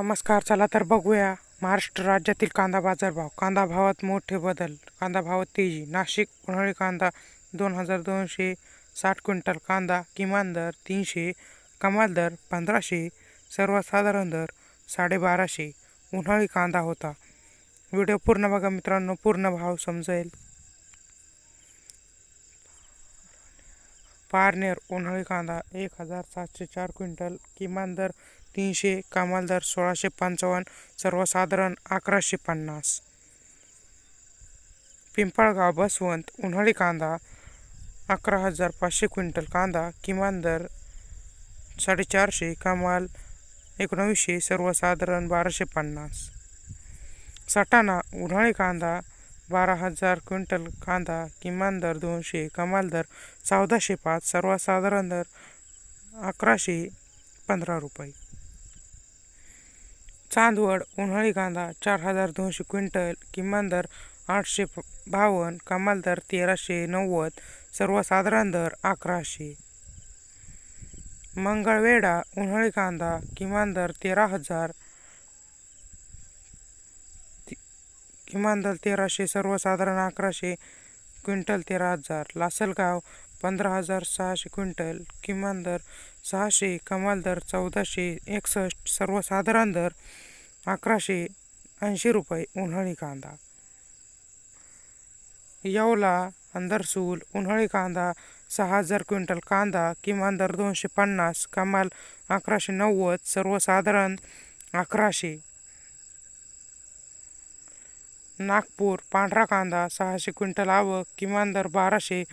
नमस्कार. चला तर बघूया महाराष्ट्र राज्यातील कांदा बाजारभाव. कांदा भावात मोठे बदल. कांदा भावात तेजी. नाशिक उन्हाळी कांदा 2260 क्विंटल. कांदा किमान दर 300, कमाल दर 1500, सर्वसाधारण दर 1250. उन्हाळी कांदा होता. व्हिडिओ पूर्ण बघा मित्रांनो, पूर्ण भाव समजेल. पारनेर उन्हाळी कांदा 1704 क्विंटल. किमान दर 300, कमाल दर 1655, सर्वसाधारण 1150. पिंपळगाव बसवंत उन्हाळी कांदा 11500 क्विंटल. कांदा किमान दर 450, कमाल 1900, सर्वसाधारण 1250. सटाणा उन्हाळी कांदा 12000 क्विंटल. कांदा किमान दर 200, कमाल दर 1405, सर्वसाधारण दर 1115 रुपये. चांदवड उन्हाळी कांदा 4200 क्विंटल. किमान दर 852, कमाल दर 1390, सर्वसाधारण दर 1100. मंगळवेढा उन्हाळी कांदा किमान दर 13000, किमान दर 1300, सर्वसाधारण 1100 क्विंटल 13000. लासलगाव 15600 क्विंटल. किमान दर 600, कमाल दर 1461, सर्वसाधारण दर 1180 रुपये. उन्हाळी कांदा. येवला अंदरसूल उन्हाळी कांदा 6000 क्विंटल. कांदा किमान दर 250, कमाल 1190, सर्वसाधारण 1100. नागपूर पांढरा कांदा 600 क्विंटल. आवक किमान दर 1200,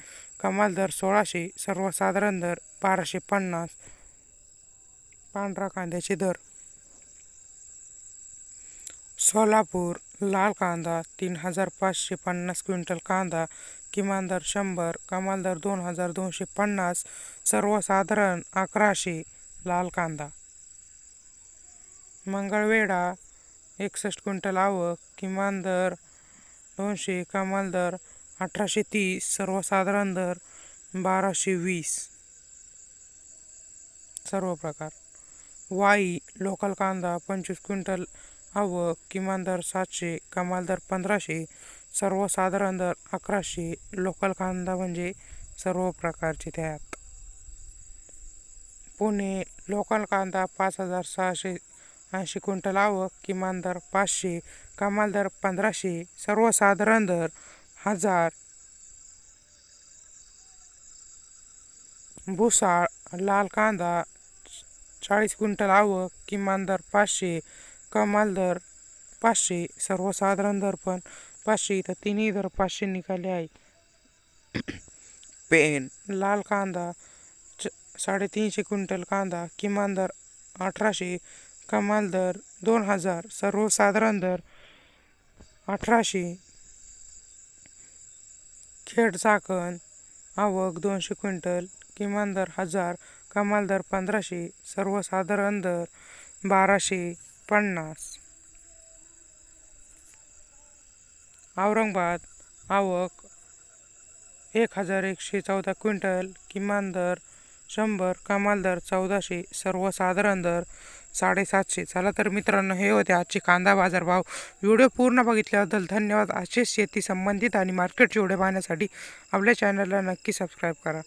कमाल दर 1600, सर्वसाधारण दर 1250. पांढरा कांद्याचे दर. सोलापूर लाल कांदा 3550 क्विंटल. कांदा किमान दर 100, कमाल दर 2250, सर्वसाधारण 1100. लाल कांदा. मंगळवेढा 61 क्विंटल. आवक किमान दर 200, कमाल दर 1830, सर्वसाधारण दर 1220. सर्व प्रकार. वाई लोकल कांदा 25 क्विंटल. आवक किमान दर 700, कमाल दर 1500, सर्वसाधारण दर 1100. लोकल कांदा म्हणजे सर्व प्रकारचे त्यात. पुणे लोकल कांदा 5680 क्विंटल. आवक किमान दर 500, कमाल दर 1500, सर्वसाधारण दर 1000. भुसाळ लाल कांदा 40 क्विंटल. आवक किमान दर 500, कमाल दर 500, सर्वसाधारण दर पण 500. इथं तिन्ही दर 500 निघाले आहे. पेन लाल कांदा 350 क्विंटल. कांदा किमान दर 1800, कमाल दर 2000, सर्वसाधारण दर 1800. खेड चाकण आवक 200 क्विंटल. किमान दर 1000, कमाल दर 1500, सर्वसाधारण दर 1250. औरंगाबाद आवक 1114 क्विंटल. किमान दर 100, कमाल दर 1400, सर्वसाधारण दर 750. चला तर मित्रांनो, हे होते आजचे कांदा बाजार भाव. व्हिडिओ पूर्ण बघितल्याबद्दल धन्यवाद. असेच शेती संबंधित आणि मार्केटचे व्हिडिओ पाहण्यासाठी आपल्या चॅनलला नक्की सबस्क्राईब करा.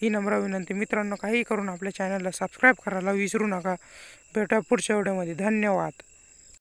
ही नम्र विनंती. मित्रांनो, काही करून आपल्या चॅनलला सबस्क्राईब करायला विसरू नका. भेटूया पुढच्या व्हिडिओमध्ये. धन्यवाद.